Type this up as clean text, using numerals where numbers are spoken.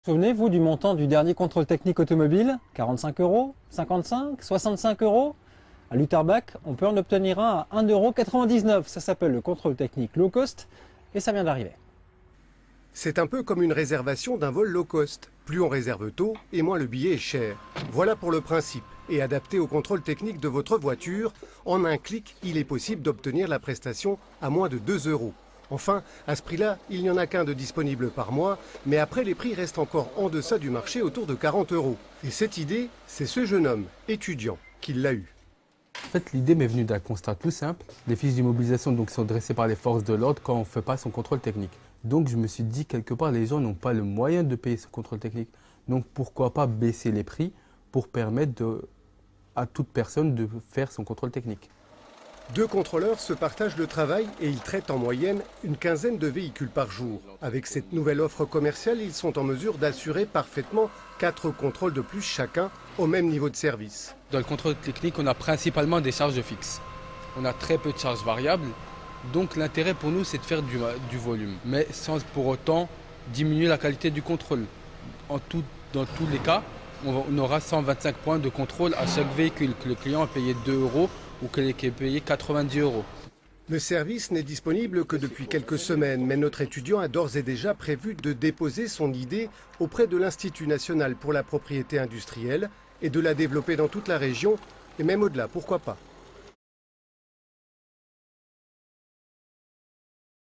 Souvenez-vous du montant du dernier contrôle technique automobile, 45 €, 55, 65 €. À Lutterbach, on peut en obtenir un à 1,99 €. Ça s'appelle le contrôle technique low cost et ça vient d'arriver. C'est un peu comme une réservation d'un vol low cost. Plus on réserve tôt et moins le billet est cher. Voilà pour le principe. Et adapté au contrôle technique de votre voiture, en un clic, il est possible d'obtenir la prestation à moins de 2 €. Enfin, à ce prix-là, il n'y en a qu'un de disponible par mois, mais après les prix restent encore en deçà du marché autour de 40 €. Et cette idée, c'est ce jeune homme, étudiant, qui l'a eue. En fait, l'idée m'est venue d'un constat tout simple. Les fiches d'immobilisation sont dressées par les forces de l'ordre quand on ne fait pas son contrôle technique. Donc je me suis dit, quelque part, les gens n'ont pas le moyen de payer ce contrôle technique. Donc pourquoi pas baisser les prix pour permettre à toute personne de faire son contrôle technique. Deux contrôleurs se partagent le travail et ils traitent en moyenne une quinzaine de véhicules par jour. Avec cette nouvelle offre commerciale, ils sont en mesure d'assurer parfaitement 4 contrôles de plus chacun au même niveau de service. Dans le contrôle technique, on a principalement des charges fixes. On a très peu de charges variables. Donc l'intérêt pour nous, c'est de faire du volume, mais sans pour autant diminuer la qualité du contrôle. Dans tous les cas, on aura 125 points de contrôle à chaque véhicule, que le client a payé 2 € ou qu'il ait payé 90 €. Le service n'est disponible que depuis quelques semaines, mais notre étudiant a d'ores et déjà prévu de déposer son idée auprès de l'Institut national pour la propriété industrielle et de la développer dans toute la région et même au-delà, pourquoi pas.